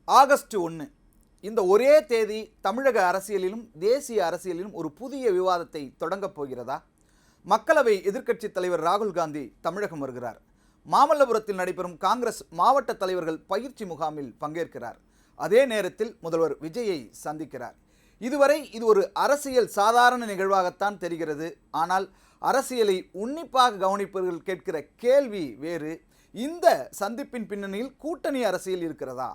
August 1 இந்த ஒரே தேதி தமிழக அரசியலிலும் தேசிய அரசியலிலும் ஒரு புதிய விவாதத்தை தொடங்கப் போகிறதா? மக்களவை எதிர்க்கட்சித் தலைவர் ராகுல் காந்தி தமிழகம் வருகிறார். மாமல்லபுரத்தில் நடைபெறும் காங்கிரஸ் மாவட்ட தலைவர்கள் பயிற்சி முகாமில் பங்கேற்கிறார். அதே நேரத்தில் முதல்வர் விஜயை சந்திக்கிறார். இதுவரை இது ஒரு அரசியல் சாதாரண நிகழ்வாகத்தான் தெரிகிறது. ஆனால் அரசியலை உன்னிப்பாக கவனிப்பவர்கள் கேட்கிற கேள்வி வேறு. இந்த சந்திப்பின் பின்னணியில் கூட்டணி அரசியல் இருக்கிறதா?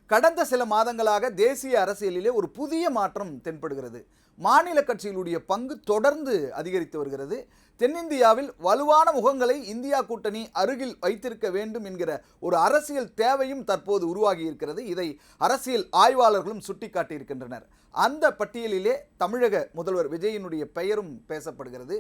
கடந்த சில மாதங்களாக தேசிய அரசியலிலே ஒரு புதிய மாற்றம் தென்படுகிறது. மாநில கட்சிகளுடைய பங்கு தொடர்ந்து அதிகரித்து வருகிறது. தென்னிந்தியாவில் வலுவான முகங்களை இந்தியா கூட்டணி அருகில் வைத்திருக்க வேண்டும் என்கிற ஒரு அரசியல் தேவையும் தற்போது உருவாகி இருக்கிறது. இதை அரசியல் ஆய்வாளர்களும் சுட்டிக்காட்டியிருக்கின்றனர். அந்த பட்டியலிலே தமிழக முதல்வர் விஜயினுடைய பெயரும் பேசப்படுகிறது.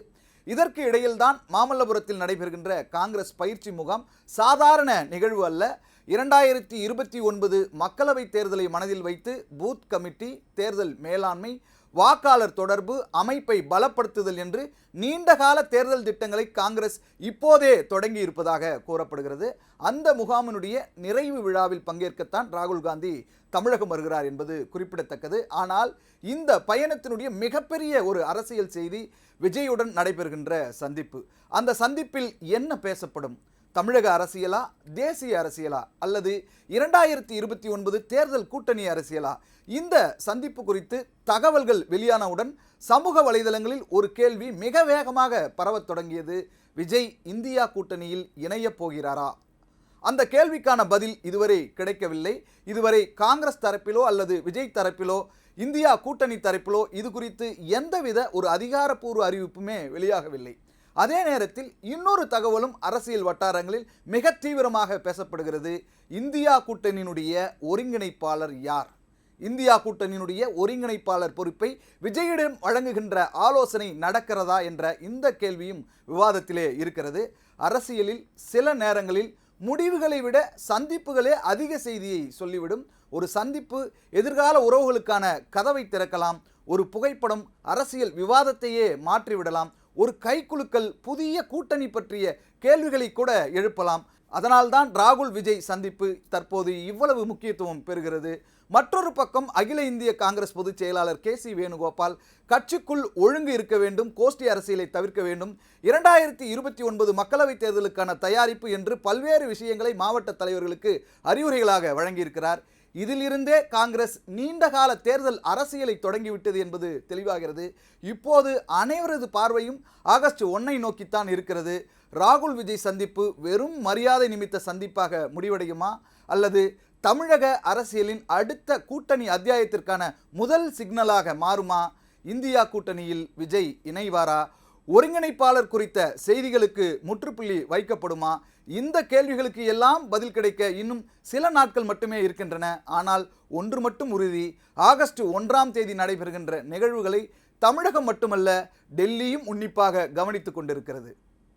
இதற்கு இடையில்தான் மாமல்லபுரத்தில் நடைபெறுகின்ற காங்கிரஸ் பயிற்சி முகாம் சாதாரண நிகழ்வு அல்ல. 2029 மக்களவை தேர்தலை மனதில் வைத்து பூத் கமிட்டி, தேர்தல் மேலாண்மை, வாக்காளர் தொடர்பு, அமைப்பை பலப்படுத்துதல் என்று நீண்டகால தேர்தல் திட்டங்களை காங்கிரஸ் இப்போதே தொடங்கி இருப்பதாக கூறப்படுகிறது. அந்த முகாமினுடைய நிறைவு விழாவில் பங்கேற்கத்தான் ராகுல் காந்தி தமிழகம் வருகிறார் என்பது குறிப்பிடத்தக்கது. ஆனால் இந்த பயணத்தினுடைய மிகப்பெரிய ஒரு அரசியல் செய்தி விஜயுடன் நடைபெறுகின்ற சந்திப்பு. அந்த சந்திப்பில் என்ன பேசப்படும்? தமிழக அரசியலா, தேசிய அரசியலா, அல்லது 2029 தேர்தல் கூட்டணி அரசியலா? இந்த சந்திப்பு குறித்து தகவல்கள் வெளியானவுடன் சமூக வலைதளங்களில் ஒரு கேள்வி மிக வேகமாக பரவத் தொடங்கியது. விஜய் இந்தியா கூட்டணியில் இணையப் போகிறாரா? அந்த கேள்விக்கான பதில் இதுவரை கிடைக்கவில்லை. இதுவரை காங்கிரஸ் தரப்பிலோ அல்லது விஜய் தரப்பிலோ இந்தியா கூட்டணி தரப்பிலோ இது குறித்து எந்தவித ஒரு அதிகாரப்பூர்வ அறிவிப்புமே வெளியாகவில்லை. அதே நேரத்தில் இன்னொரு தகவலும் அரசியல் வட்டாரங்களில் மிக தீவிரமாக பேசப்படுகிறது. இந்தியா கூட்டணியினுடைய ஒருங்கிணைப்பாளர் யார்? இந்தியா கூட்டணியினுடைய ஒருங்கிணைப்பாளர் பொறுப்பை விஜயிடம் வழங்குகின்ற ஆலோசனை நடக்கிறதா என்ற இந்த கேள்வியும் விவாதத்திலே இருக்கிறது. அரசியலில் சில நேரங்களில் முடிவுகளை விட சந்திப்புகளே அதிக செய்தியை சொல்லிவிடும். ஒரு சந்திப்பு எதிர்கால உறவுகளுக்கான கதவை திறக்கலாம். ஒரு புகைப்படம் அரசியல் விவாதத்தையே மாற்றிவிடலாம். ஒரு கைக்குலுக்கல் புதிய கூட்டணி பற்றிய கேள்விகளை கூட எழுப்பலாம். அதனால்தான் ராகுல் விஜய் சந்திப்பு தற்போது இவ்வளவு முக்கியத்துவம் பெறுகிறது. மற்றொரு பக்கம் அகில இந்திய காங்கிரஸ் பொதுச் செயலாளர் KC வேணுகோபால் கட்சிக்குள் ஒழுங்கு இருக்க வேண்டும், கோஷ்டி அரசியலை தவிர்க்க வேண்டும், 2029 மக்களவைத் தேர்தலுக்கான தயாரிப்பு என்று பல்வேறு விஷயங்களை மாவட்ட தலைவர்களுக்கு அறிவுரைகளாக வழங்கியிருக்கிறார். இதிலிருந்தே காங்கிரஸ் நீண்டகால தேர்தல் அரசியலை தொடங்கிவிட்டது என்பது தெளிவாகிறது. இப்போது அனைவரது பார்வையும் ஆகஸ்ட் 1 நோக்கித்தான் இருக்கிறது. ராகுல் விஜய் சந்திப்பு வெறும் மரியாதை நிமித்த சந்திப்பாக முடிவடையுமா, அல்லது தமிழக அரசியலின் அடுத்த கூட்டணி அத்தியாயத்திற்கான முதல் சிக்னலாக மாறுமா? இந்தியா கூட்டணியில் விஜய் இணைவாரா? ஒருங்கிணைப்பாளர் குறித்த செய்திகளுக்கு முற்றுப்புள்ளி வைக்கப்படுமா? இந்த கேள்விகளுக்கு எல்லாம் பதில் கிடைக்க இன்னும் சில நாட்கள் மட்டுமே இருக்கின்றன. ஆனால் ஒன்று மட்டும் உறுதி, ஆகஸ்ட் 1 நடைபெறுகின்ற நிகழ்வுகளை தமிழகம் மட்டுமல்ல, டெல்லியும் உன்னிப்பாக கவனித்துக் கொண்டிருக்கிறது.